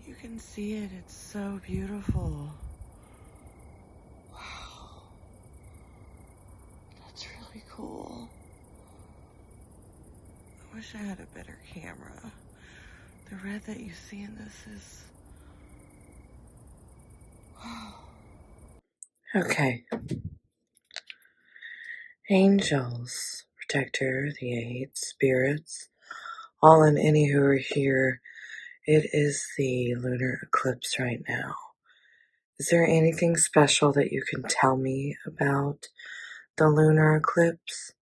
You can see it. It's so beautiful. Wow. That's really cool. I wish I had a better camera. The red that you see in this is... Wow. Okay. Angels, protector, the eight, spirits, all and any who are here. It is the lunar eclipse right now. Is there anything special that you can tell me about the lunar eclipse?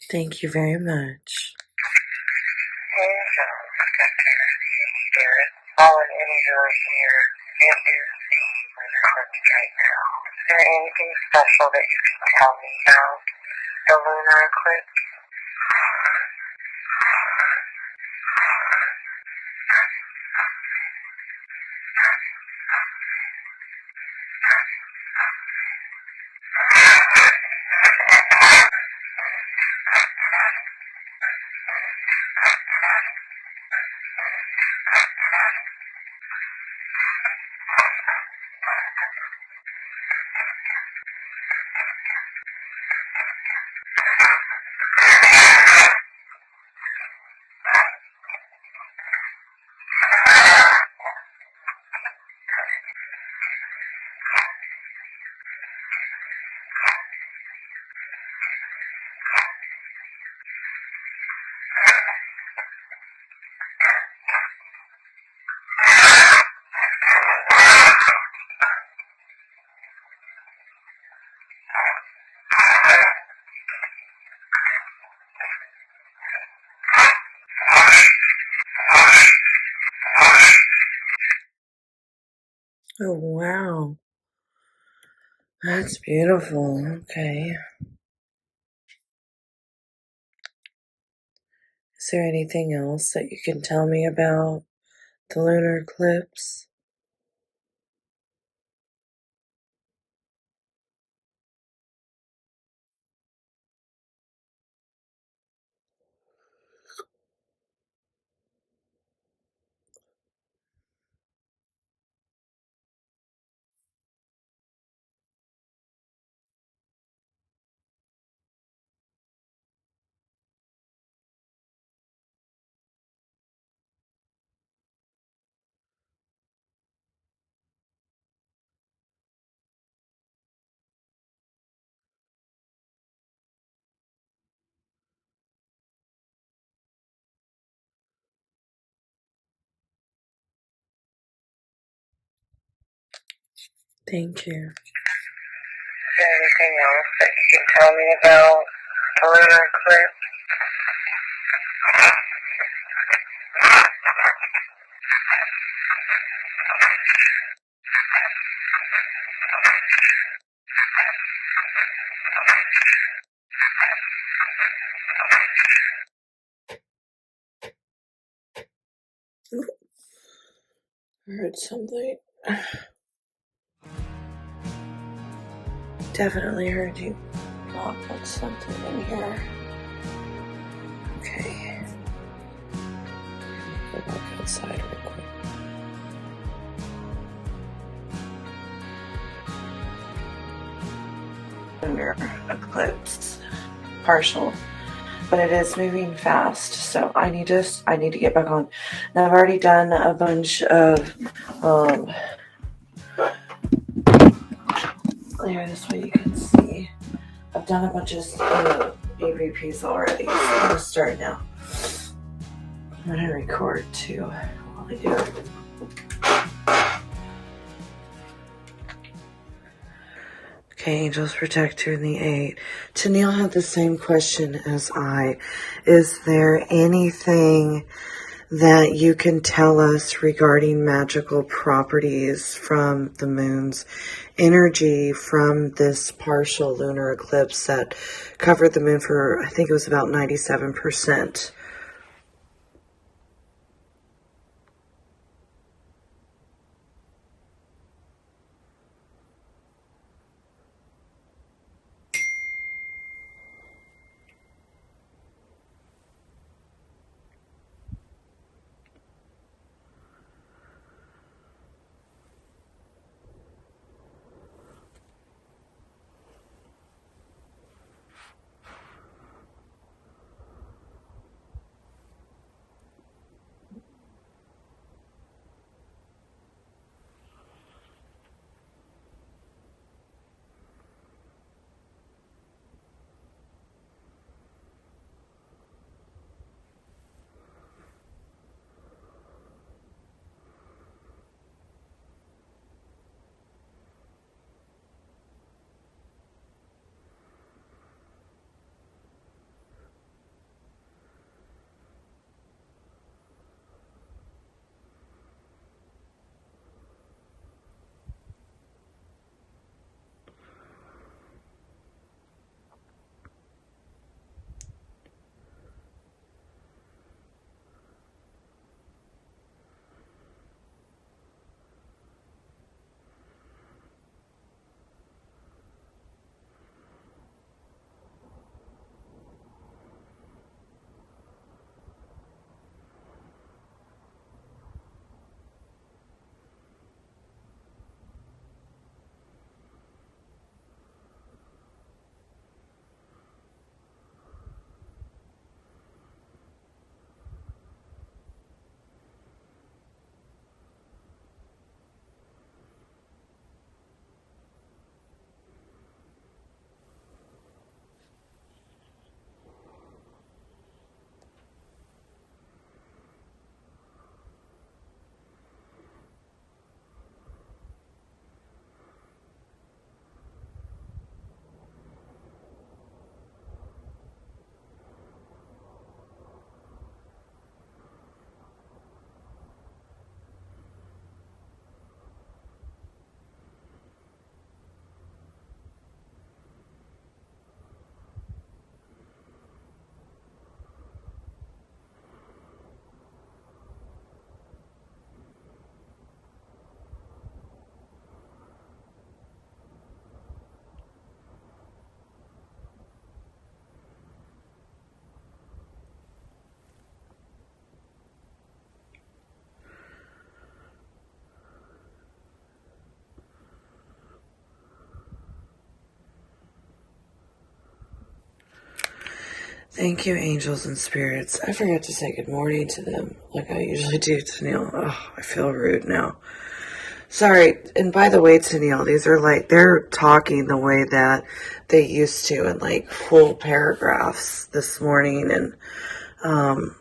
Thank you very much. Angels, protector, spirit, all and any who are here. It is the lunar eclipse right now. Is there anything special that you can tell me about the lunar eclipse? Oh, wow. That's beautiful. Okay. Is there anything else that you can tell me about the lunar eclipse? Thank you. Is there anything else that you can tell me about the lunar eclipse? I heard something. Definitely heard you knock on something in here. Okay. Go back outside real quick. Lunar eclipse. Partial. But it is moving fast, so I need to get back on. Now I've already done a bunch of here, this way you can see. I've done a bunch of EVPs already, so I'm gonna start now. I'm gonna record too while I do it. Okay, Angels Protector in the 8. Tennille had the same question as I. Is there anything that you can tell us regarding magical properties from the moon's energy from this partial lunar eclipse that covered the moon for, I think it was about 97%? Thank you, angels and spirits. I forgot to say good morning to them like I usually do, Tennille. Oh, I feel rude now. Sorry. And by the way, Tennille, these are like, they're talking the way that they used to in like full paragraphs this morning. And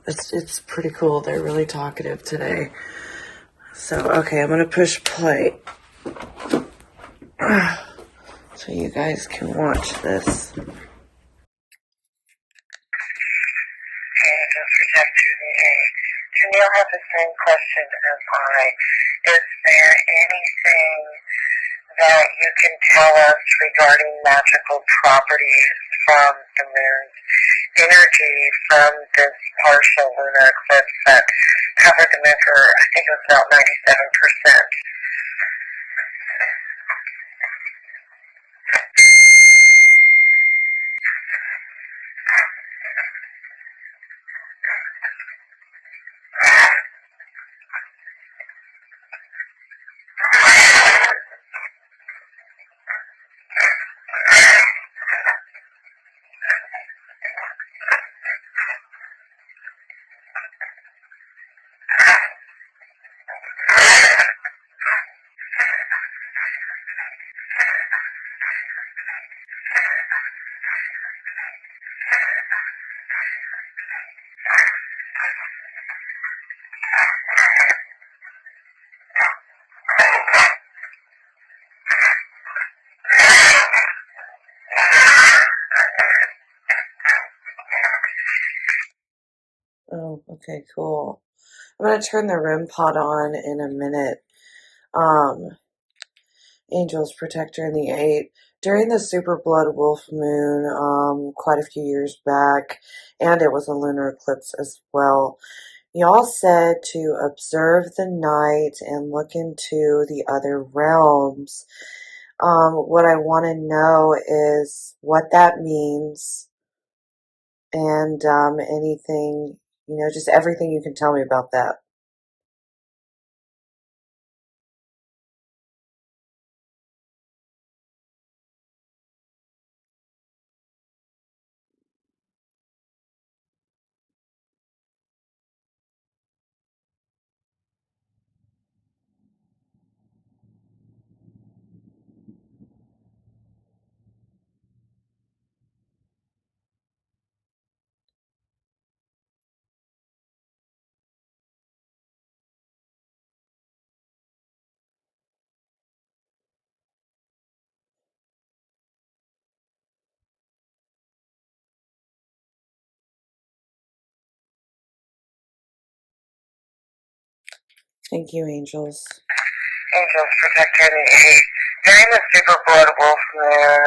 it's pretty cool. They're really talkative today. So, okay, I'm going to push play. so you guys can watch this. Janelle has the same question as I. Is there anything that you can tell us regarding magical properties from the moon's energy from this partial lunar eclipse that covered the moon for, I think it was about 97%? Oh, okay, cool. I'm going to turn the REM pod on in a minute. Angels, Protector, and the Eight. During the Super Blood Wolf Moon, quite a few years back, and it was a lunar eclipse as well, y'all said to observe the night and look into the other realms. What I want to know is what that means and anything, just everything you can tell me about that. Thank you, angels. Angels, Protector, and the Eight. During the Super Blood Wolf Moon,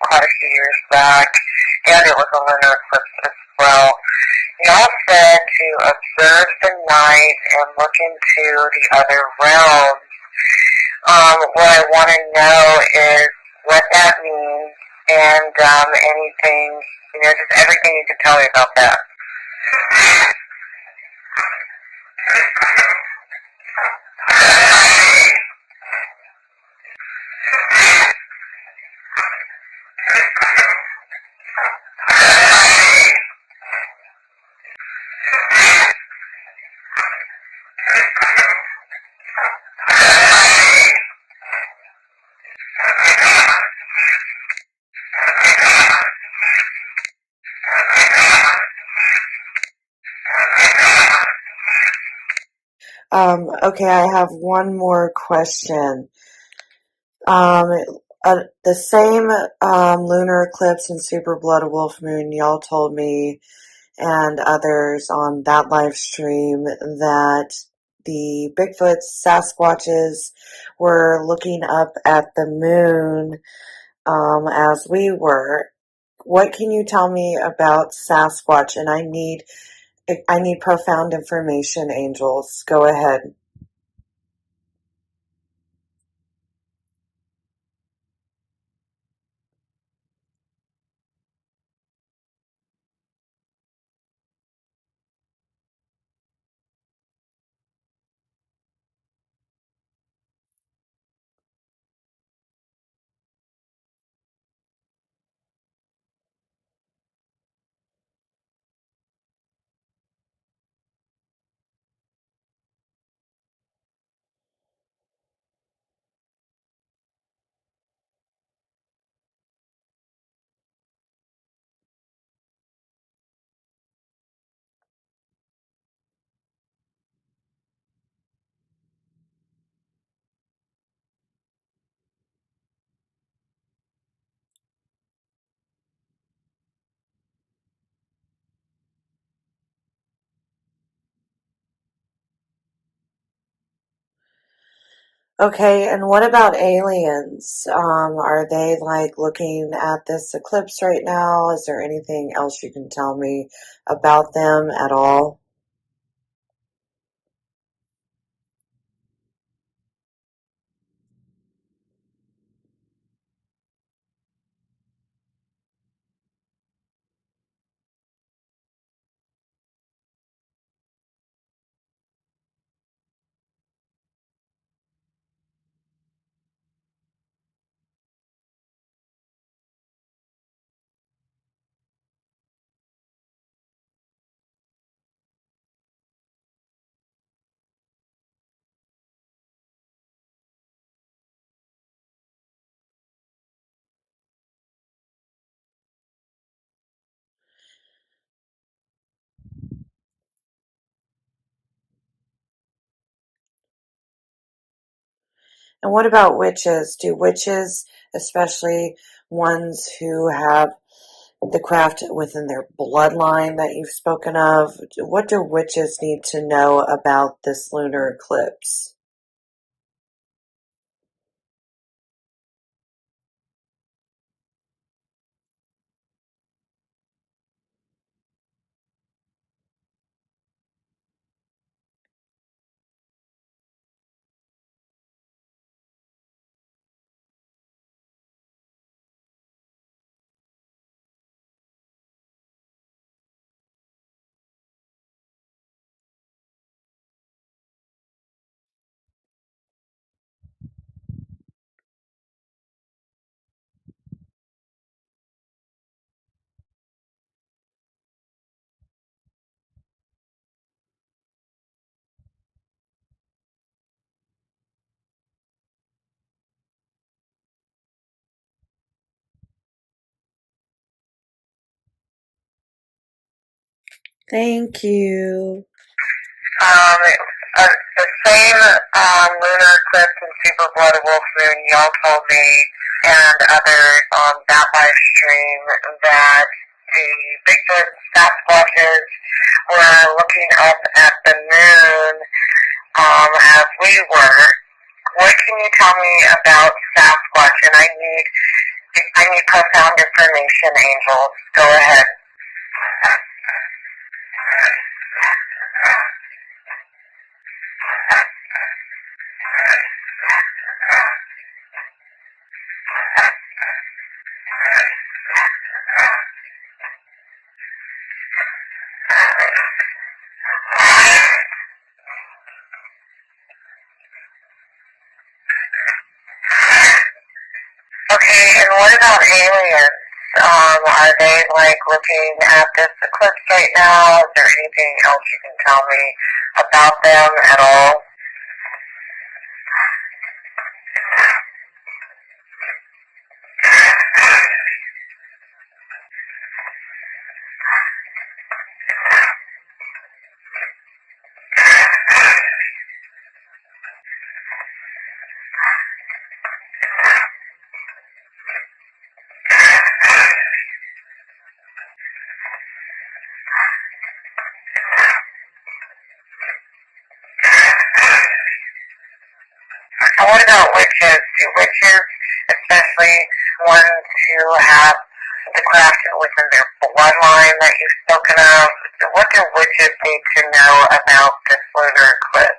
quite a few years back, and it was a lunar eclipse as well, y'all said to observe the night and look into the other realms. What I want to know is what that means and anything, just everything you can tell me about that. Okay, I have one more question. Um, the same lunar eclipse and super blood wolf moon, y'all told me, and others on that live stream, that the Bigfoots, Sasquatches were looking up at the moon as we were. What can you tell me about Sasquatch? And I need profound information, angels. Go ahead. Okay, and what about aliens? Are they like looking at this eclipse right now? Is there anything else you can tell me about them at all? And what about witches? Do witches, especially ones who have the craft within their bloodline that you've spoken of, what do witches need to know about this lunar eclipse? Thank you. The same lunar eclipse and super blood wolf moon y'all told me and others on that live stream that the Bigfoot Sasquatches were looking up at the moon as we were. What can you tell me about Sasquatch? And I need profound information, angels. Go ahead. Okay, and what about aliens? Are they like looking at this eclipse right now? Is there anything else you can tell me about them at all? And what about witches? Do witches, especially ones who have the craft within their bloodline that you've spoken of, what do witches need to know about this lunar eclipse?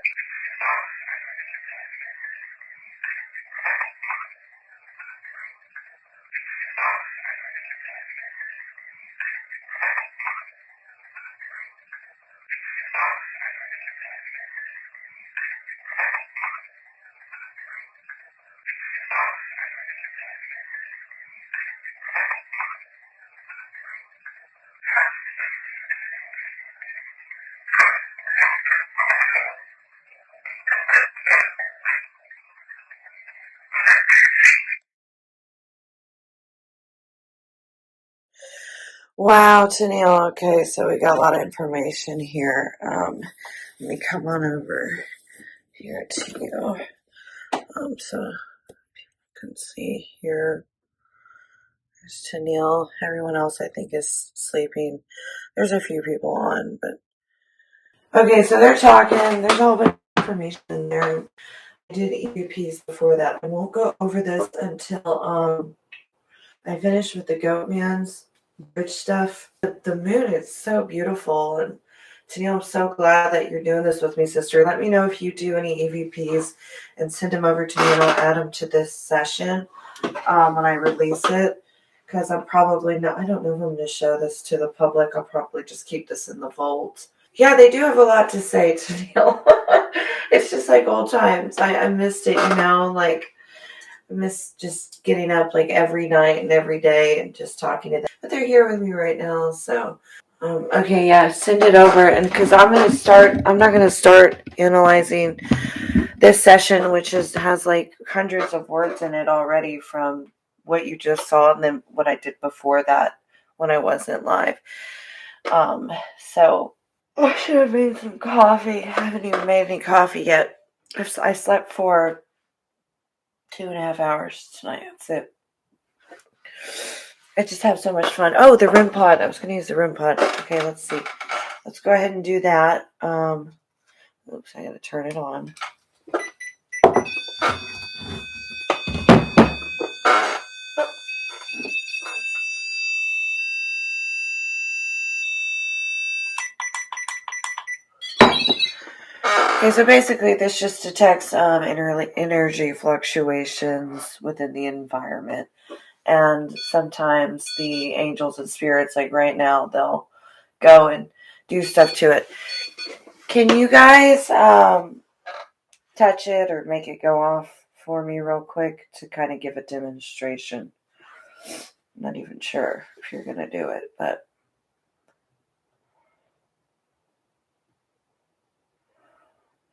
Wow, Tennille. Okay, so we got a lot of information here. Let me come on over here to you. So you can see here. There's Tennille. Everyone else, I think, is sleeping. There's a few people on, but okay. So they're talking. There's a whole bunch of information in there. did EVPs before that. I won't go over this until I finish with the Goat Man's bridge stuff. The moon is so beautiful, and Tennille, I'm so glad that you're doing this with me, sister. Let me know if you do any EVPs and send them over to me, and I'll add them to this session when I release it. Because I'm probably not, I don't know if I'm going to show this to the public. I'll probably just keep this in the vault. Yeah, they do have a lot to say, Tennille. It's just like old times. I missed it, like I miss just getting up like every night and every day and just talking to them. But they're here with me right now, so. Okay, yeah, send it over. And because I'm not going to start analyzing this session, which has like hundreds of words in it already from what you just saw and then what I did before that when I wasn't live. So I should have made some coffee. I haven't even made any coffee yet. I slept for 2.5 hours tonight. That's it. I just have so much fun. Oh, the REM pod. I was going to use the REM pod. Okay, let's see. Let's go ahead and do that. Oops, I got to turn it on. Okay, so basically this just detects energy fluctuations within the environment. And sometimes the angels and spirits, like right now, they'll go and do stuff to it. Can you guys touch it or make it go off for me real quick to kind of give a demonstration? I'm not even sure if you're going to do it, but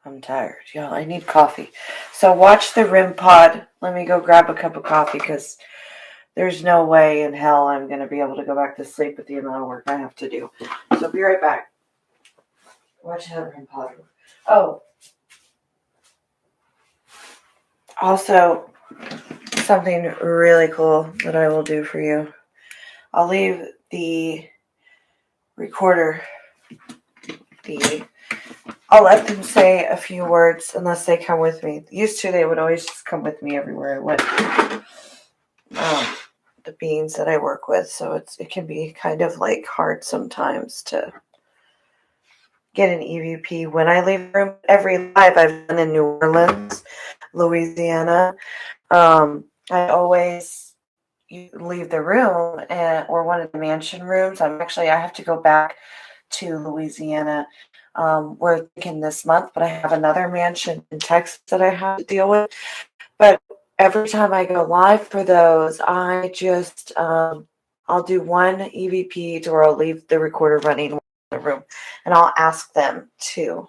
I'm tired. Y'all, I need coffee. So watch the REM pod. Let me go grab a cup of coffee because there's no way in hell I'm going to be able to go back to sleep with the amount of work I have to do. So be right back. Watch the REM pod. Oh. Also, something really cool that I will do for you. I'll leave the recorder. I'll let them say a few words unless they come with me. Used to, they would always just come with me everywhere I went. The beings that I work with, so it can be kind of like hard sometimes to get an EVP when I leave the room. Every live I've done in New Orleans, Louisiana, I always leave the room or one of the mansion rooms. I have to go back to Louisiana. We're thinking this month, but I have another mansion in Texas that I have to deal with. But every time I go live for those, I just I'll do one EVP or I'll leave the recorder running in the room, and I'll ask them to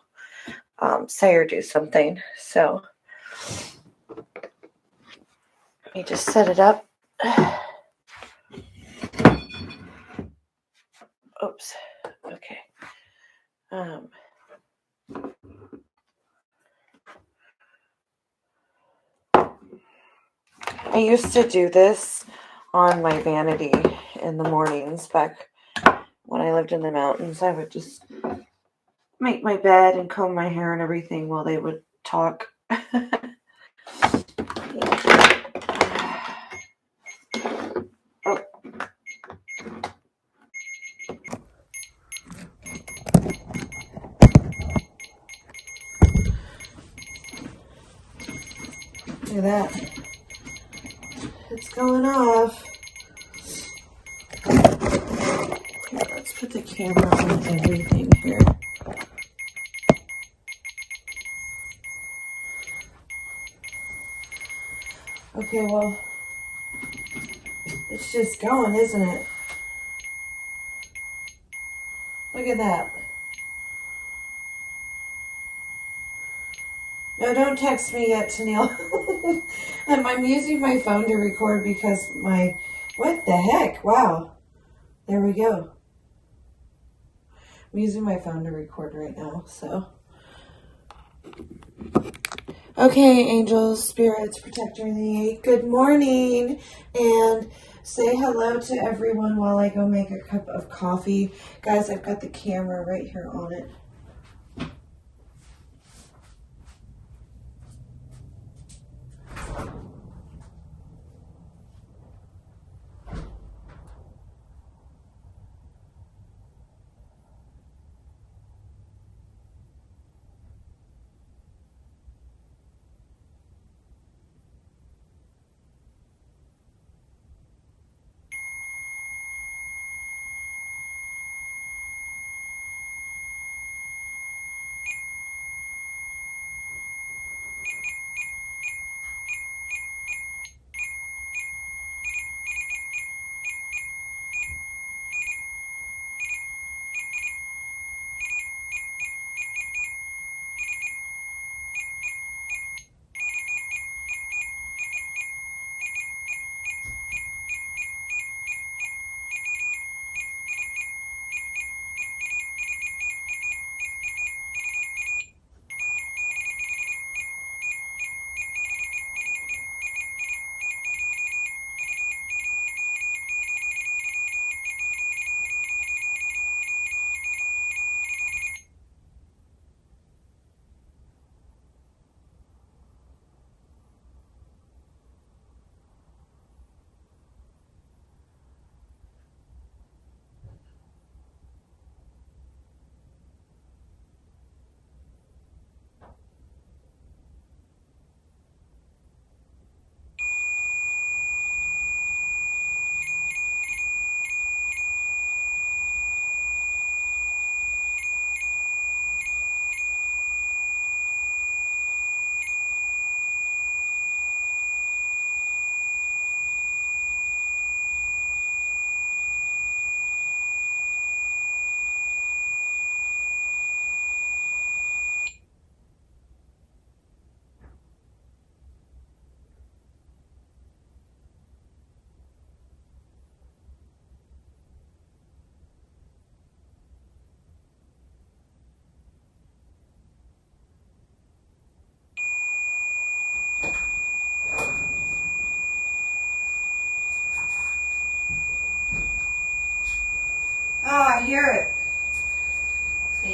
say or do something. So let me just set it up. Oops. Okay. I used to do this on my vanity in the mornings back when I lived in the mountains. I would just make my bed and comb my hair and everything while they would talk. Oh. Look at that. It's going off. Here, let's put the camera on everything here. Okay, well, it's just going, isn't it? Look at that. No, don't text me yet, Tennille. I'm using my phone to record because what the heck? Wow. There we go. I'm using my phone to record right now, so. Okay, angels, spirits, protector in the eight, good morning. And say hello to everyone while I go make a cup of coffee. Guys, I've got the camera right here on it.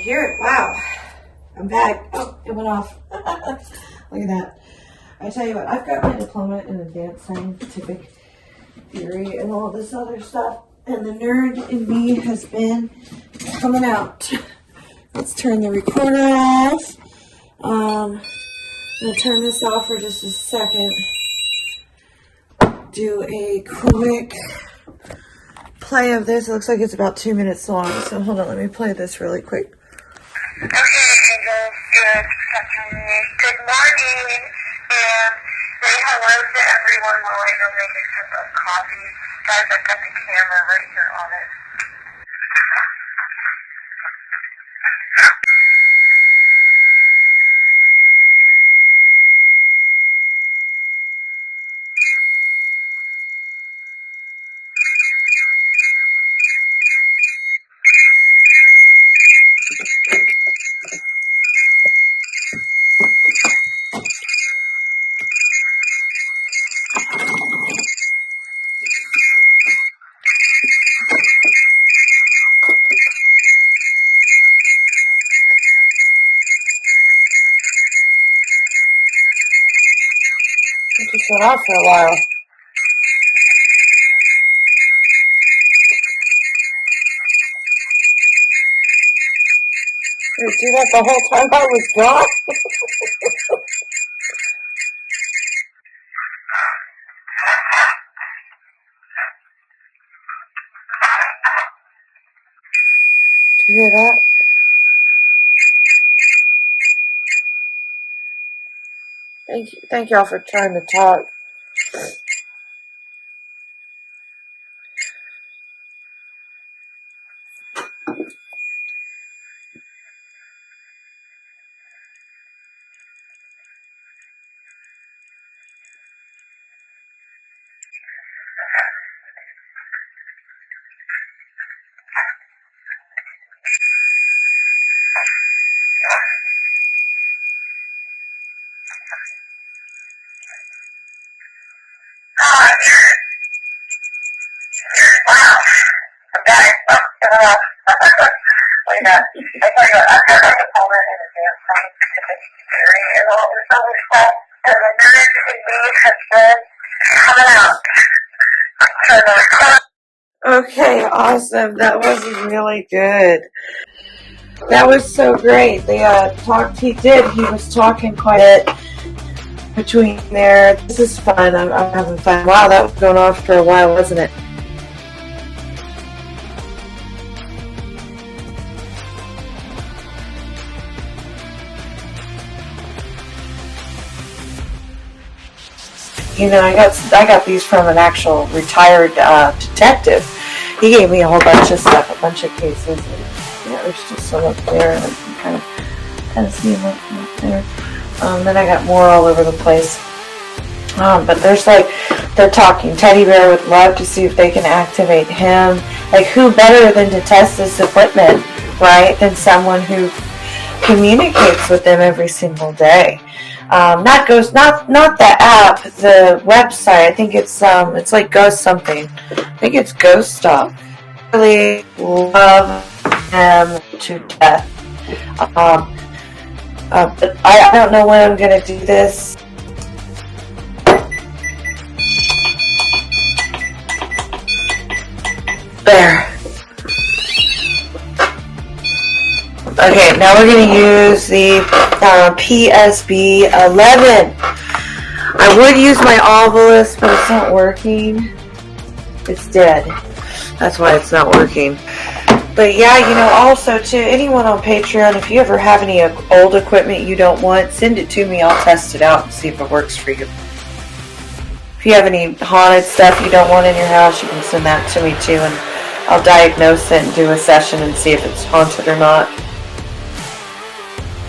hear it. Wow. I'm back. Oh, it went off. Look at that. I tell you what, I've got my diploma in advanced scientific theory and all this other stuff, and the nerd in me has been coming out. Let's turn the recorder off. I'm going to turn this off for just a second. Do a quick play of this. It looks like it's about 2 minutes long, so hold on, let me play this really quick. Okay, good morning, and say hello to everyone while I go make a cup of coffee. Guys, I've got the camera right here on it. It just went off for a while. Did you do that the whole time I was gone? Did you hear that? Thank y'all for trying to talk. Wow, I'm back. Wait a minute. I tell you what, I've got my diploma in advanced scientific theory and all this other stuff, and the nerd in me has been coming out. Turn the recorder. Okay, awesome. That was really good. That was so great. The talk he did, he was talking quite a bit between there. This is fun. I'm having fun. Wow, that was going off for a while, wasn't it? You know, I got these from an actual retired detective. He gave me a whole bunch of stuff, a bunch of cases. And, yeah, there's just some up there. And I can kind of see them up there. Then I got more all over the place. But there's they're talking. Teddy Bear would love to see if they can activate him. Like, who better than to test this equipment, right? Than someone who communicates with them every single day. Not the app, the website. I think it's like Ghost something. I think it's Ghost Stop. I really love him to death. But I don't know when I'm gonna do this. There. Okay, now we're going to use the PSB 11. I would use my Ovilus, but it's not working. It's dead. That's why it's not working. But yeah, you know, also to anyone on Patreon, if you ever have any old equipment you don't want, send it to me. I'll test it out and see if it works for you. If you have any haunted stuff you don't want in your house, you can send that to me too, and I'll diagnose it and do a session and see if it's haunted or not.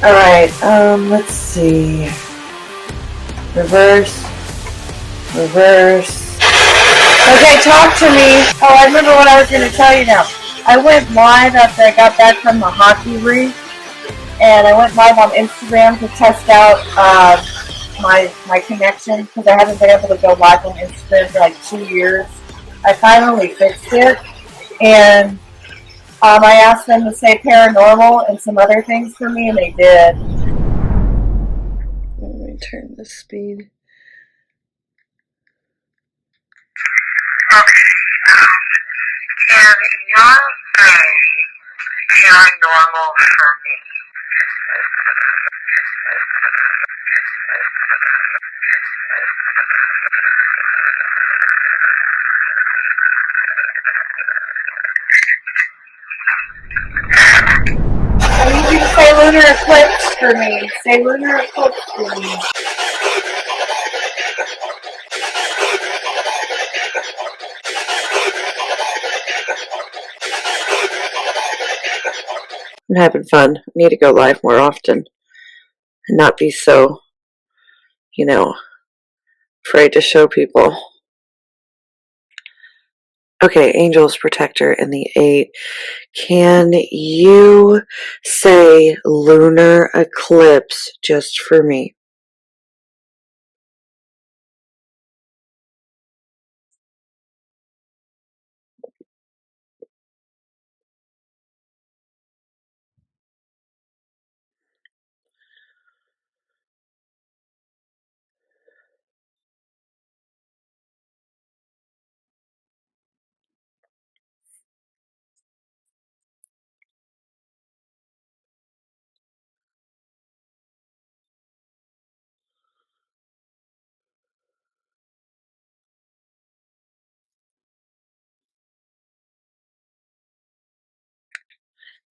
Alright, let's see. Reverse. Okay, talk to me. Oh, I remember what I was going to tell you now. I went live after I got back from the hockey rink, and I went live on Instagram to test out my connection, because I haven't been able to go live on Instagram for like 2 years. I finally fixed it, and I asked them to say paranormal and some other things for me, and they did. Let me turn the speed. Can y'all say paranormal for me? I need you to say lunar eclipse for me. Say lunar eclipse for me. I'm having fun. I need to go live more often and not be so, afraid to show people. Okay, Angel's Protector in the 8. Can you say lunar eclipse just for me?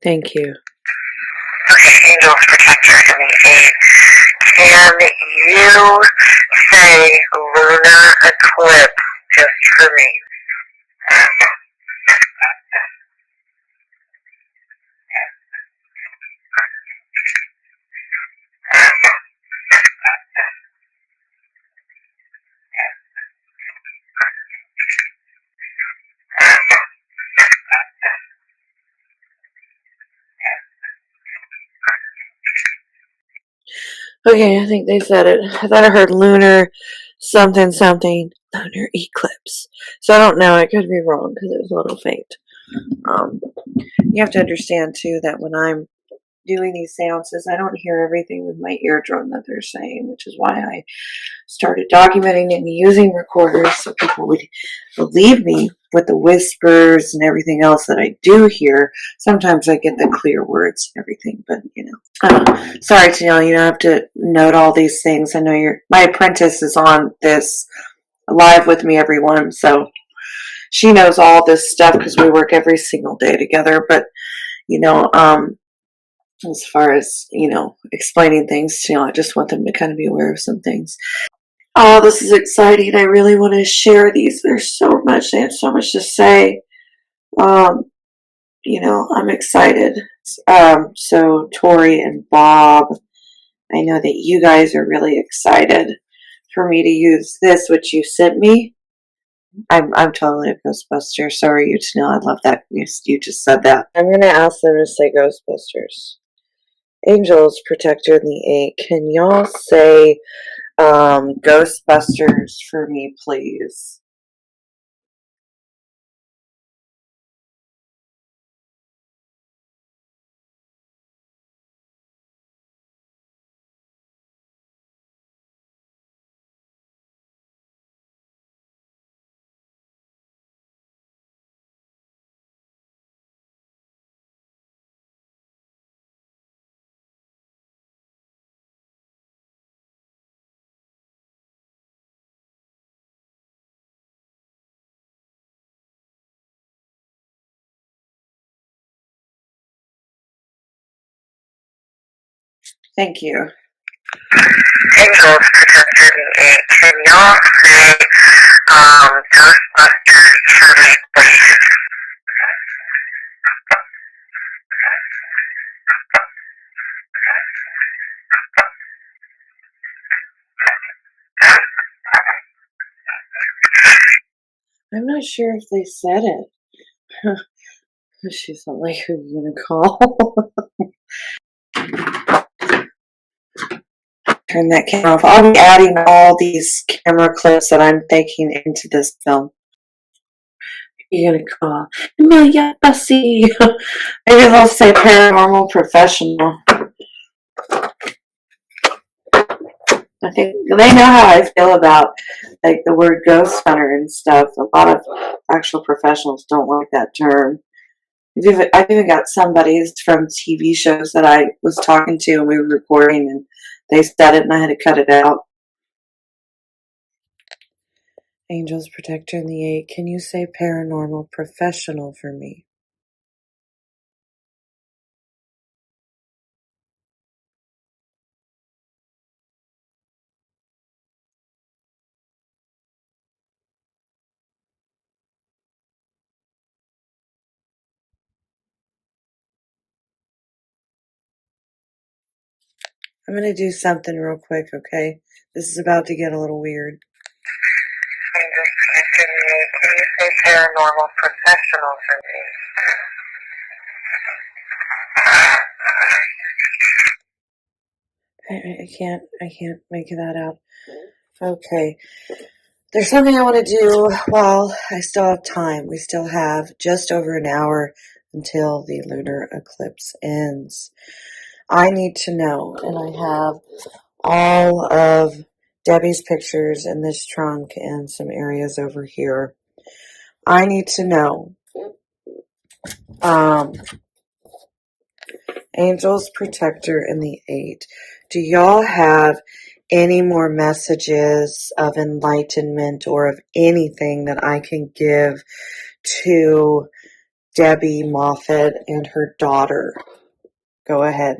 Thank you. Okay, Angel's Protector in the 8. Can you say lunar eclipse just for me? Okay, I think they said it. I thought I heard lunar something something lunar eclipse. So I don't know. I could be wrong because it was a little faint. You have to understand too that when I'm doing these seances, I don't hear everything with my eardrum that they're saying, which is why I started documenting and using recorders so people would believe me with the whispers and everything else that I do hear. Sometimes I get the clear words and everything, but sorry, Tennille, you don't have to note all these things. I know my apprentice is on this live with me, everyone, so she knows all this stuff because we work every single day together. But as far as explaining things, I just want them to kind of be aware of some things. Oh, this is exciting! I really want to share these. There's so much. They have so much to say. Um, I'm excited. So Tori and Bob, I know that you guys are really excited for me to use this, which you sent me. I'm totally a Ghostbuster. So are you to know. I love that you just said that. I'm gonna ask them to say Ghostbusters. Angels Protector in the 8. Can y'all say Ghostbusters for me, please? Thank you. Angels Protector in the 8. Can y'all say Ghostbusters for me, please? I'm not sure if they said it. She's not like, who are you gonna call? Turn that camera off. I'll be adding all these camera clips that I'm taking into this film. you're gonna call Amelia Bussy. Maybe they'll say paranormal professional. I think they know how I feel about like the word ghost hunter and stuff. A lot of actual professionals don't like that term. I've even got some buddies from TV shows that I was talking to and we were recording and they said it and I had to cut it out. Angels, Protector, and the 8, can you say paranormal professional for me? I'm going to do something real quick, okay? This is about to get a little weird. Angels, Protector, and the 8, can you say paranormal professional for me? I can't make that out. Okay. There's something I want to do while I still have time. We still have just over an hour until the lunar eclipse ends. I need to know, and I have all of Debbie's pictures in this trunk and some areas over here. I need to know, Angels, Protector, and the 8. Do y'all have any more messages of enlightenment or of anything that I can give to Debbie Moffat and her daughter? Go ahead.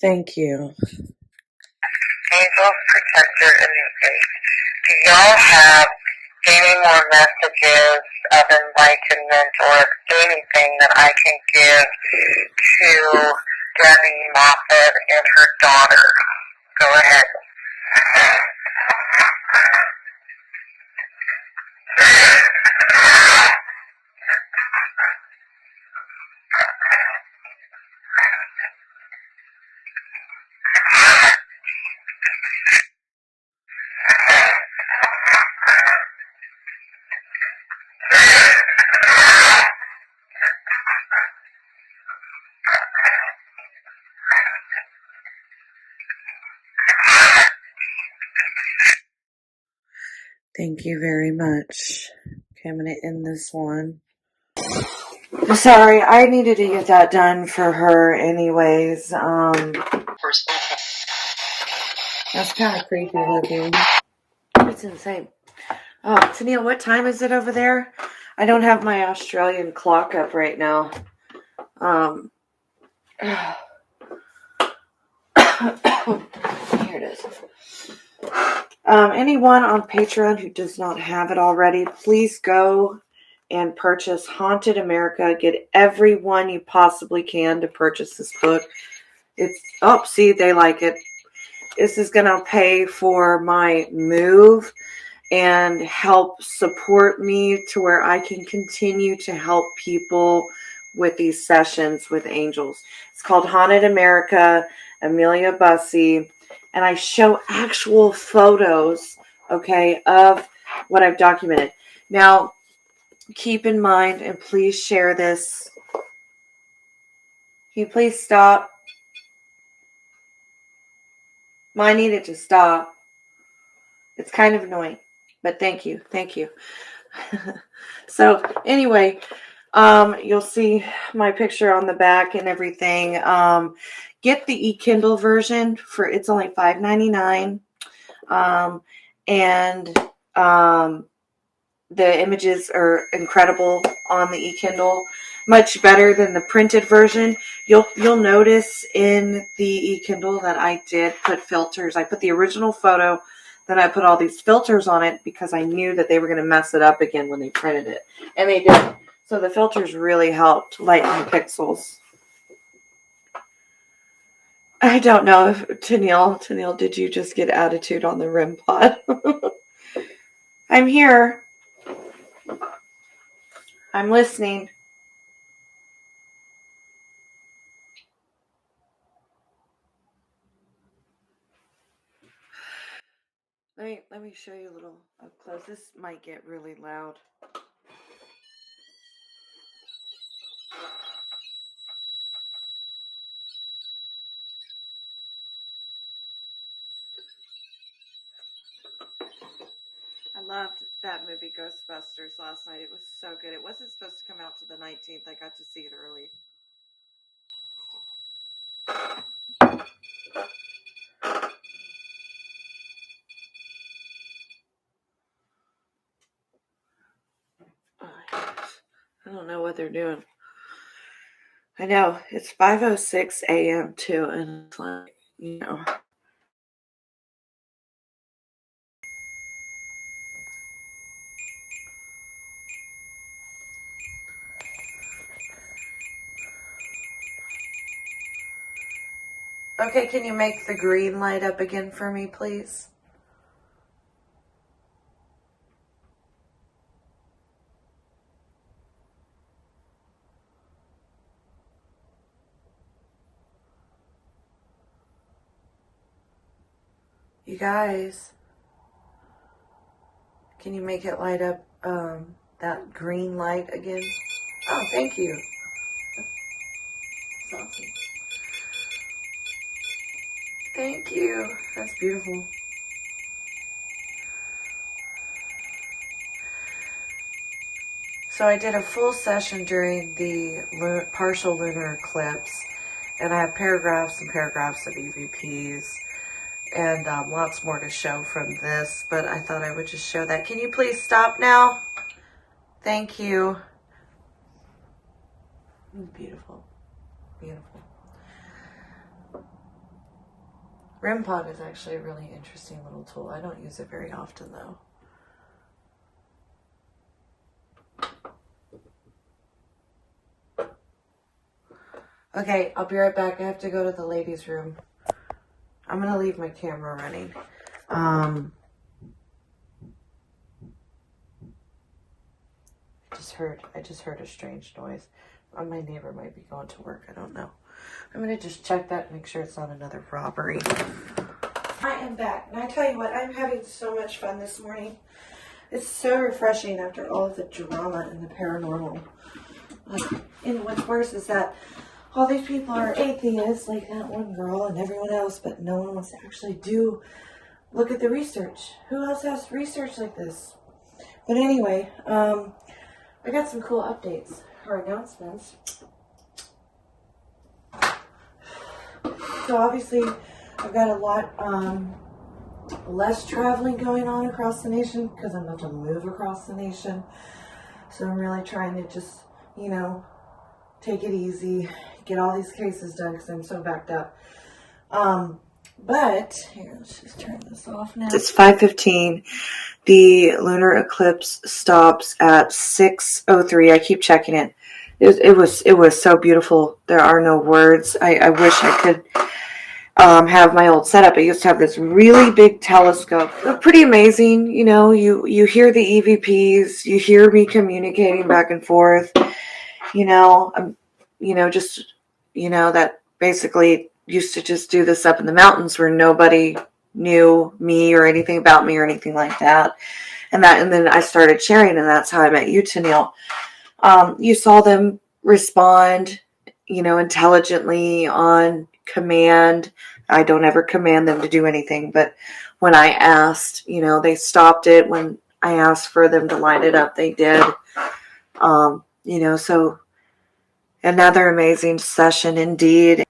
Thank you. Angels, Protector, and the 8. Do y'all have any more messages of enlightenment or anything that I can give to Debbie Moffat and her daughter? Go ahead. Thank you very much. Okay, I'm going to end this one. Sorry, I needed to get that done for her anyways. That's kind of creepy looking. It's insane. Oh, Tennille, what time is it over there? I don't have my Australian clock up right now. Here it is. Anyone on Patreon who does not have it already, please go and purchase Haunted America. Get everyone you possibly can to purchase this book. See, they like it. this is going to pay for my move and help support me to where I can continue to help people with these sessions with angels. It's called Haunted America, Amelia Bussey, and I show actual photos, okay, of what I've documented. Now, keep in mind, and please share this. Can you please stop? Mine needed to stop. It's kind of annoying, but thank you. Thank you. So anyway, you'll see my picture on the back and everything. Get the e-Kindle version for it's only $5.99. And the images are incredible on the e-Kindle, much better than the printed version. You'll notice in the e-Kindle that I did put filters. I put the original photo, then I put all these filters on it because I knew that they were going to mess it up again when they printed it, and they did. So the filters really helped lighten the pixels. I don't know if Tennille, did you just get attitude on the REM pod? I'm here. I'm listening. Let me show you a little up close. This might get really loud. I loved that movie Ghostbusters last night. It was so good. It wasn't supposed to come out till the 19th. I got to see it early. I don't know what they're doing. I know. It's 5:06 a.m. too, and it's like, you know. Okay, can you make the green light up again for me, please? You guys, can you make it light up that green light again? Oh, thank you. That's awesome. Thank you. That's beautiful. So I did a full session during the partial lunar eclipse, and I have paragraphs and paragraphs of EVPs, and lots more to show from this, but I thought I would just show that. Can you please stop now? Thank you. Beautiful. Beautiful. REM pod is actually a really interesting little tool. I don't use it very often, though. Okay, I'll be right back. I have to go to the ladies' room. I'm going to leave my camera running. I just heard a strange noise. My neighbor might be going to work. I don't know. I'm going to just check that and make sure it's not another robbery. I am back. And I tell you what, I'm having so much fun this morning. It's so refreshing after all of the drama and the paranormal. And what's worse is that all these people are atheists, like that one girl and everyone else, but no one wants to actually look at the research. Who else has research like this? But anyway, I got some cool updates or announcements. So obviously, I've got a lot less traveling going on across the nation because I'm about to move across the nation. So I'm really trying to just, take it easy, get all these cases done because I'm so backed up. But here, let's just turn this off now. It's 5:15. The lunar eclipse stops at 6:03. I keep checking it. It was so beautiful. There are no words. I wish I could. have my old setup. I used to have this really big telescope. Pretty amazing, you hear the EVPs, you hear me communicating back and forth, just, that basically used to just do this up in the mountains where nobody knew me or anything about me or anything like that. And then I started sharing, and that's how I met you, Tennille. You saw them respond, intelligently on command. I don't ever command them to do anything, but when I asked, they stopped it. When I asked for them to light it up, they did. So another amazing session indeed.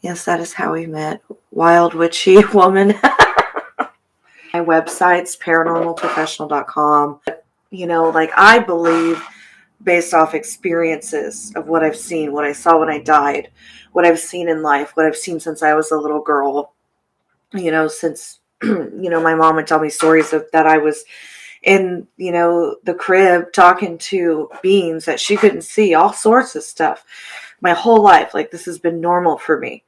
Yes, that is how we met. Wild witchy woman. My website's paranormalprofessional.com. I believe, based off experiences of what I've seen, what I saw when I died, what I've seen in life, what I've seen since I was a little girl, since, my mom would tell me stories of that I was in, the crib talking to beings that she couldn't see, all sorts of stuff. My whole life, like, this has been normal for me.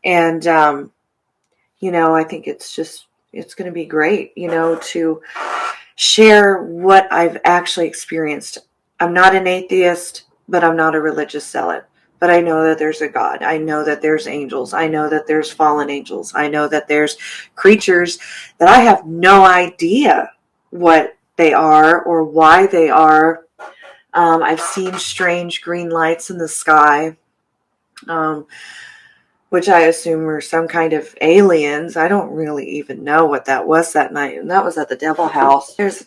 And, I think it's going to be great, to share what I've actually experienced. I'm not an atheist, but I'm not a religious zealot. But I know that there's a God. I know that there's angels. I know that there's fallen angels. I know that there's creatures that I have no idea what they are or why they are. I've seen strange green lights in the sky, which I assume are some kind of aliens. I don't really even know what that was that night, and that was at the Devil House. There's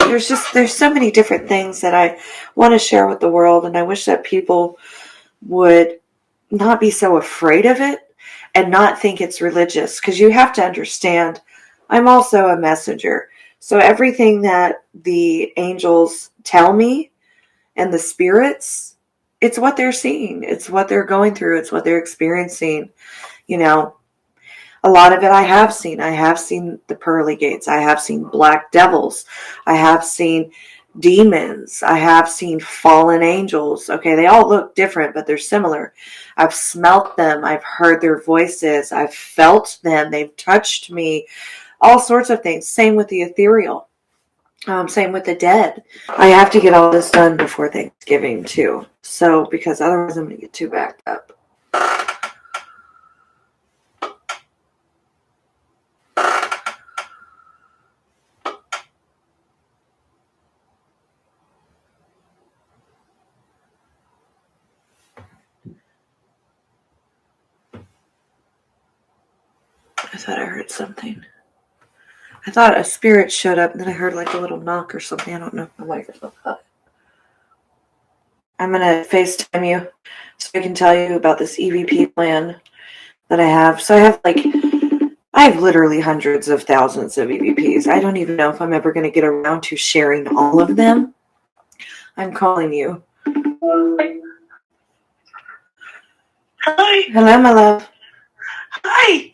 so many different things that I want to share with the world, and I wish that people would not be so afraid of it and not think it's religious, because you have to understand, I'm also a messenger. So everything that the angels tell me and the spirits, it's what they're seeing. It's what they're going through. It's what they're experiencing. A lot of it I have seen. I have seen the pearly gates. I have seen black devils. I have seen demons. I have seen fallen angels. Okay, they all look different, but they're similar. I've smelt them. I've heard their voices. I've felt them. They've touched me. All sorts of things. Same with the ethereal. Same with the dead. I have to get all this done before Thanksgiving too. So, because otherwise I'm going to get too backed up. I thought I heard something. I thought a spirit showed up, and then I heard like a little knock or something. I don't know if the microphone cut it. I'm going to FaceTime you so I can tell you about this EVP plan that I have. So I have literally hundreds of thousands of EVPs. I don't even know if I'm ever going to get around to sharing all of them. I'm calling you. Hi. Hello, my love. Hi.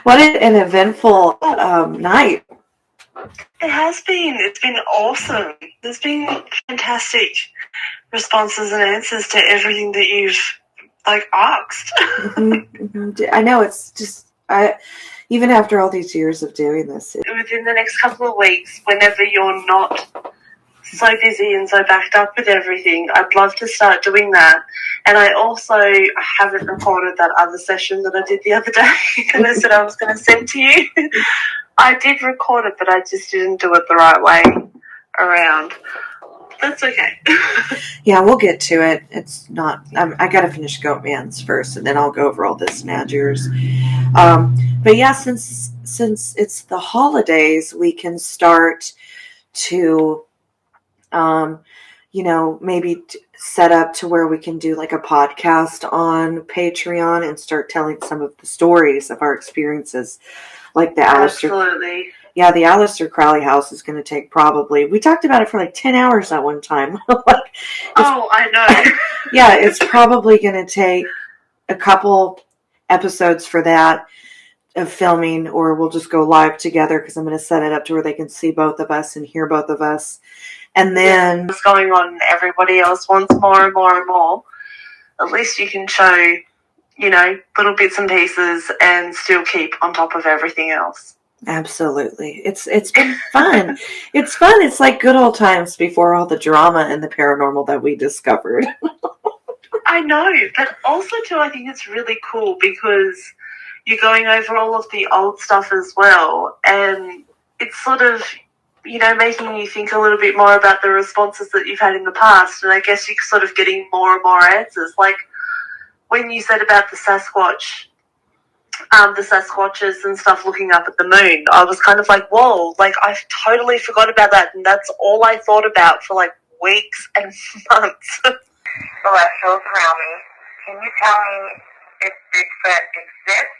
What an eventful night. It has been. It's been awesome. There's been fantastic responses and answers to everything that you've asked. I know, it's just even after all these years of doing this. Within the next couple of weeks, whenever you're not so busy and so backed up with everything, I'd love to start doing that. And I haven't recorded that other session that I did the other day and I said I was going to send to you. I did record it, but I just didn't do it the right way around. That's okay. Yeah, we'll get to it. It's not. I got to finish Goatman's first, and then I'll go over all this Snatchers. But yeah, since it's the holidays, we can start to, maybe set up to where we can do like a podcast on Patreon and start telling some of the stories of our experiences, like the Aleister. Absolutely. Yeah, the Aleister Crowley house is going to take probably. We talked about it for like 10 hours at one time. I know. Yeah, it's probably going to take a couple episodes for that of filming, or we'll just go live together because I'm going to set it up to where they can see both of us and hear both of us. And then what's going on, everybody else wants more and more and more. At least you can show little bits and pieces and still keep on top of everything else. Absolutely. It's been fun. It's fun. It's like good old times before all the drama and the paranormal that we discovered. I know, but also too, I think it's really cool because you're going over all of the old stuff as well, and it's sort of, making you think a little bit more about the responses that you've had in the past, and I guess you're sort of getting more and more answers. Like when you said about the Sasquatches and stuff looking up at the moon, I was kind of like, whoa, like I totally forgot about that, and that's all I thought about for like weeks and months. Celestials around me. Can you tell me if Bigfoot exists?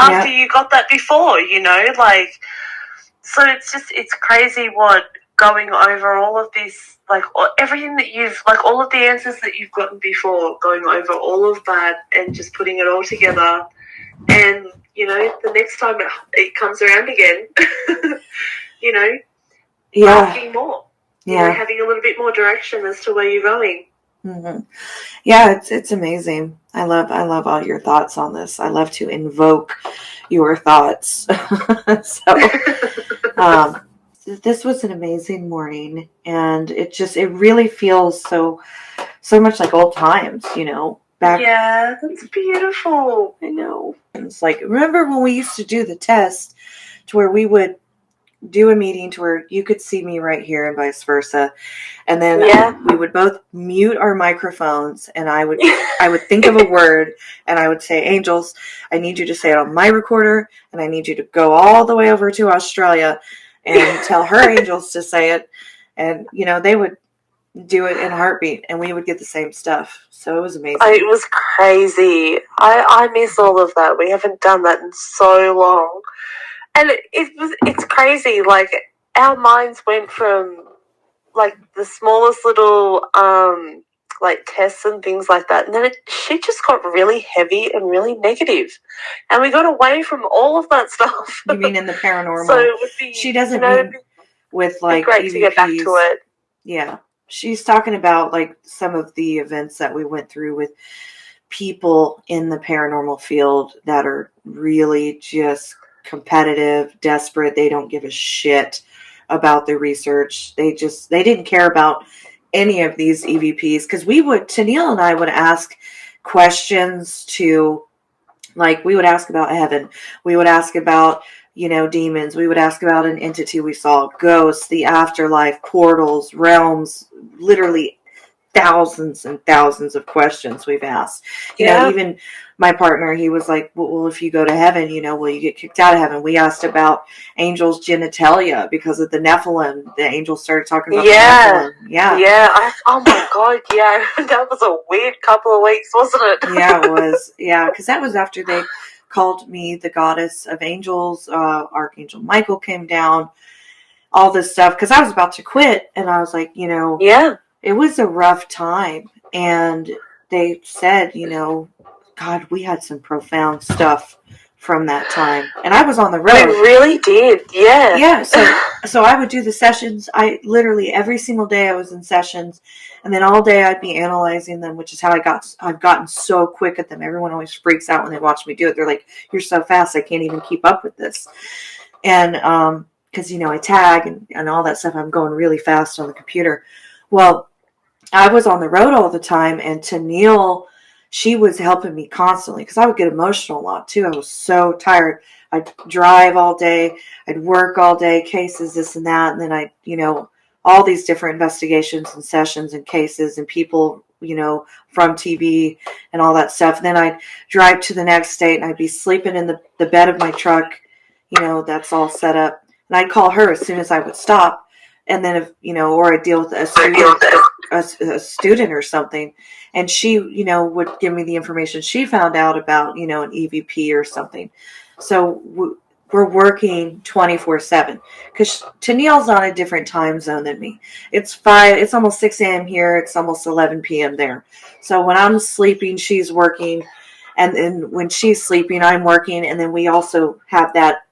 After you got that before, so it's crazy what going over all of this, like everything that all of the answers that you've gotten before, going over all of that and just putting it all together. And, the next time it comes around again, asking more, having a little bit more direction as to where you're going. Mm-hmm. Yeah, it's amazing. I love all your thoughts on this. I love to invoke your thoughts. So, this was an amazing morning, and it really feels so much like old times, back. Yeah, that's beautiful. I know. It's like, remember when we used to do the test to where we would do a meeting to where you could see me right here and vice versa, and then we would both mute our microphones, and I would think of a word, and I would say, Angels, I need you to say it on my recorder, and I need you to go all the way over to Australia and tell her Angels to say it, and they would do it in a heartbeat, and we would get the same stuff. So it was amazing. It was crazy. I miss all of that. We haven't done that in so long. And it's crazy. Like our minds went from like the smallest little like tests and things like that, and then shit just got really heavy and really negative, and we got away from all of that stuff. You mean in the paranormal? So it would be, she doesn't mean with like great EVPs. To get back to it. Yeah, she's talking about like some of the events that we went through with people in the paranormal field that are really just competitive, desperate. They don't give a shit about the research. They didn't care about any of these EVPs, because Tennille and I would ask questions to, like, we would ask about heaven, we would ask about demons, we would ask about an entity we saw, ghosts, the afterlife, portals, realms, literally thousands and thousands of questions we've asked. Even my partner, he was like, well, if you go to heaven, will you get kicked out of heaven? We asked about angels' genitalia because of the Nephilim. The angels started talking about the Nephilim. Oh my god, that was a weird couple of weeks, wasn't it? Yeah, it was. Yeah, because that was after they called me the goddess of angels. Archangel Michael came down, all this stuff, because I was about to quit, and I was like, it was a rough time, and they said, God, we had some profound stuff from that time, and I was on the road. We really did, yeah. So I would do the sessions. I literally every single day I was in sessions, and then all day I'd be analyzing them, which is how I've gotten so quick at them. Everyone always freaks out when they watch me do it. They're like, "You're so fast, I can't even keep up with this." And because I tag and all that stuff, I'm going really fast on the computer. Well, I was on the road all the time, and Tennille, she was helping me constantly, because I would get emotional a lot too. I was so tired. I'd drive all day, I'd work all day, cases, this and that, and then all these different investigations and sessions and cases and people from TV and all that stuff. And then I'd drive to the next state and I'd be sleeping in the bed of my truck, that's all set up. And I'd call her as soon as I would stop. And then if, or I'd deal with a student or something. And she, would give me the information she found out about, an EVP or something. So we're working 24/7 because Tennille's on a different time zone than me. It's almost 6 a.m. here. It's almost 11 p.m. there. So when I'm sleeping, she's working. And then when she's sleeping, I'm working. And then we also have that,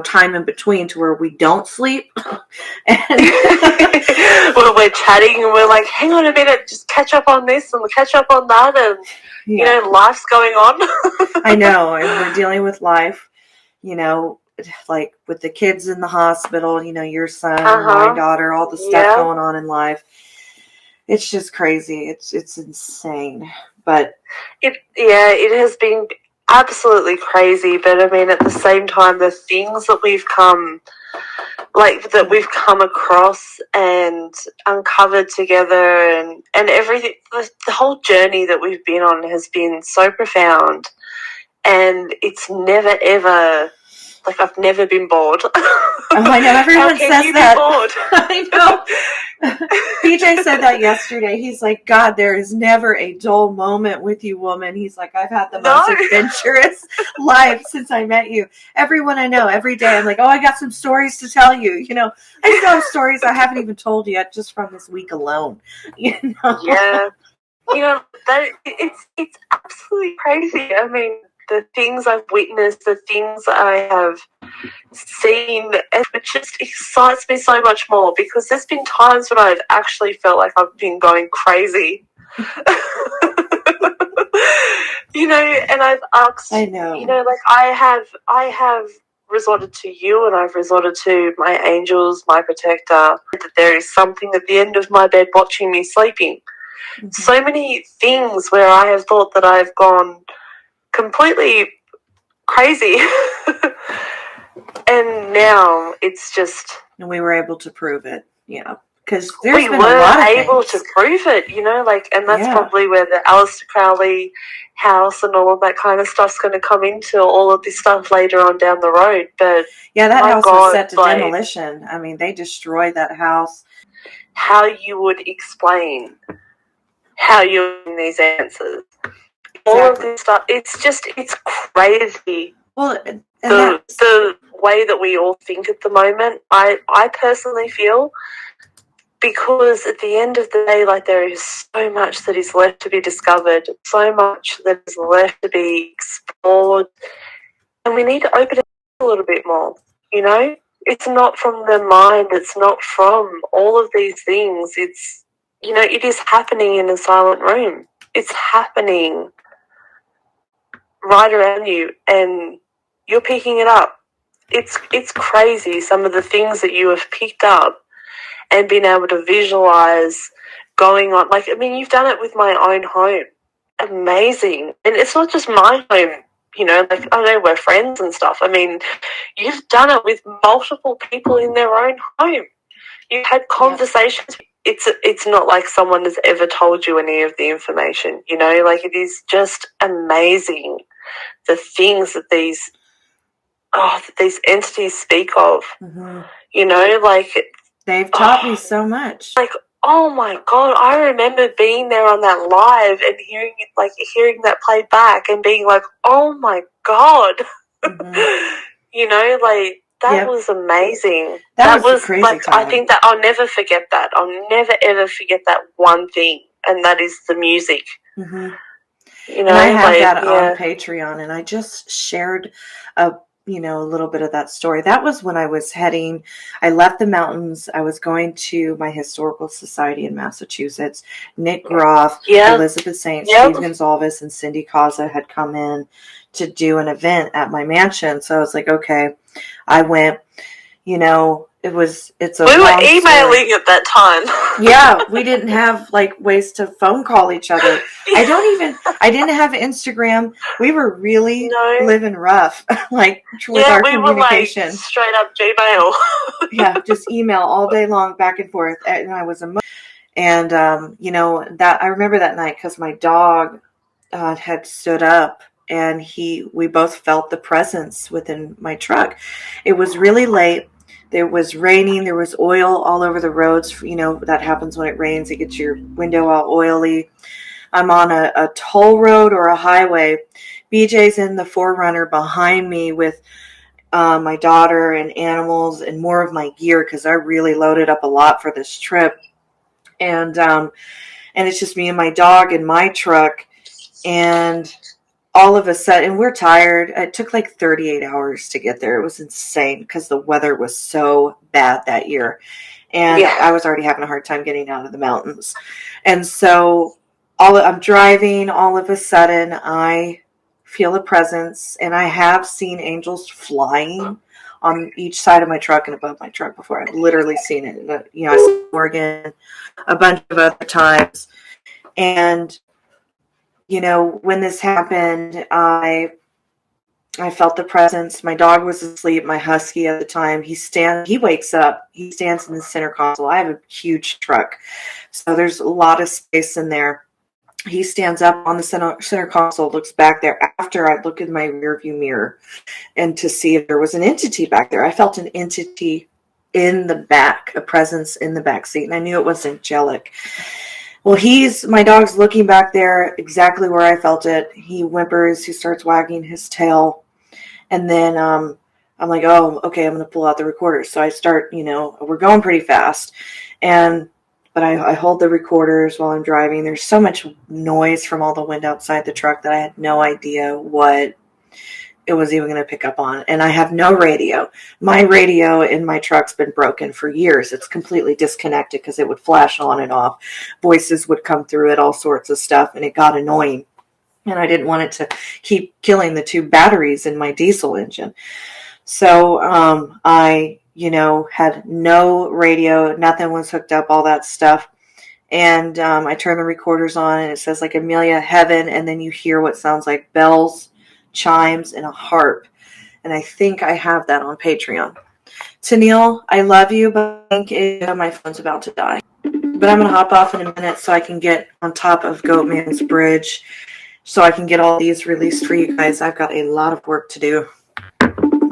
time in between to where we don't sleep. And well, we're chatting and we're like, hang on a minute, just catch up on this and catch up on that. And, life's going on. I know. And we're dealing with life. Like with the kids in the hospital, your son, my daughter, all the stuff going on in life. It's just crazy. It's insane. But it has been absolutely crazy. But I mean, at the same time, the things that we've come across and uncovered together and everything, the whole journey that we've been on has been so profound. And it's never, ever, I've never been bored. Oh, I know. Everyone says that. I know. PJ said that yesterday. He's like, God, there is never a dull moment with you, woman. He's like, I've had the most adventurous life since I met you. Everyone I know, every day, I'm like, oh, I got some stories to tell you. I still have stories I haven't even told yet just from this week alone. Yeah. It's absolutely crazy. I mean, the things I've witnessed, the things I have seen, it just excites me so much more because there's been times when I've actually felt like I've been going crazy. And I've asked, I know. I have resorted to you and I've resorted to my angels, my protector, that there is something at the end of my bed watching me sleeping. Mm-hmm. So many things where I have thought that I've gone completely crazy. And now it's just... And we were able to prove it, because we were able to prove it, and that's probably where the Aleister Crowley house and all of that kind of stuff's going to come into all of this stuff later on down the road. But that house was set to demolition. I mean, they destroyed that house. How you would explain how you're getting these answers? All of this stuff, it's crazy. Well, the way that we all think at the moment, I personally feel, because at the end of the day, there is so much that is left to be discovered, so much that is left to be explored, and we need to open it a little bit more, It's not from the mind, it's not from all of these things, it's, it is happening in a silent room. It's happening right around you, and you're picking it up. It's crazy, some of the things that you have picked up and been able to visualize going on. You've done it with my own home. Amazing. And it's not just my home, I know we're friends and stuff. You've done it with multiple people in their own home. You've had conversations. Yeah. It's not like someone has ever told you any of the information, it is just amazing the things that these entities speak of. Mm-hmm. They've taught me so much. Oh my God, I remember being there on that live and hearing that played back and being like, oh my God. Mm-hmm. That was amazing. That was crazy time. I think that I'll never forget that. I'll never ever forget that one thing, and that is the music. Mm-hmm. And I have that on Patreon, and I just shared a little bit of that story. That was when I left the mountains. I was going to my historical society in Massachusetts. Nick Groff, Elizabeth Saint, Steve Gonzalez, and Cindy Kaza had come in to do an event at my mansion. So I was like, okay, I went, we were emailing at that time. Yeah, we didn't have ways to phone call each other. I didn't have Instagram. We were really living rough, with our communication. Were straight up Gmail. Yeah, just email all day long, back and forth. And I was And, that I remember that night because my dog had stood up, and we both felt the presence within my truck. It was really late. There was raining. There was oil all over the roads. That happens when it rains. It gets your window all oily. I'm on a toll road or a highway. BJ's in the Forerunner behind me with my daughter and animals and more of my gear because I really loaded up a lot for this trip. And it's just me and my dog in my truck. And all of a sudden, we're tired. It took like 38 hours to get there. It was insane because the weather was so bad that year. And I was already having a hard time getting out of the mountains. And so I'm driving. All of a sudden, I feel a presence. And I have seen angels flying on each side of my truck and above my truck before. I've literally seen it. I saw Oregon a bunch of other times. And when this happened, I felt the presence. My dog was asleep. My husky at the time, he wakes up. He stands in the center console. I have a huge truck, so there's a lot of space in there. He stands up on the center console, looks back there after I look in my rearview mirror and to see if there was an entity back there. I felt an entity in the back, a presence in the back seat, and I knew it was angelic. Well, my dog's looking back there exactly where I felt it. He whimpers, he starts wagging his tail. And then I'm like, oh, okay, I'm going to pull out the recorder. So I start, we're going pretty fast. But I hold the recorders while I'm driving. There's so much noise from all the wind outside the truck that I had no idea what it was even going to pick up on. And I have no radio. My radio in my truck's been broken for years. It's completely disconnected because it would flash on and off. Voices would come through it, all sorts of stuff, and it got annoying. And I didn't want it to keep killing the 2 batteries in my diesel engine. So I, had no radio. Nothing was hooked up, all that stuff. And I turn the recorders on, and it says like Amelia Heaven, and then you hear what sounds like bells, chimes, and a harp. And I think I have that on Patreon. Tennille, I love you, but I think my phone's about to die. But I'm going to hop off in a minute so I can get on top of Goatman's Bridge so I can get all these released for you guys. I've got a lot of work to do.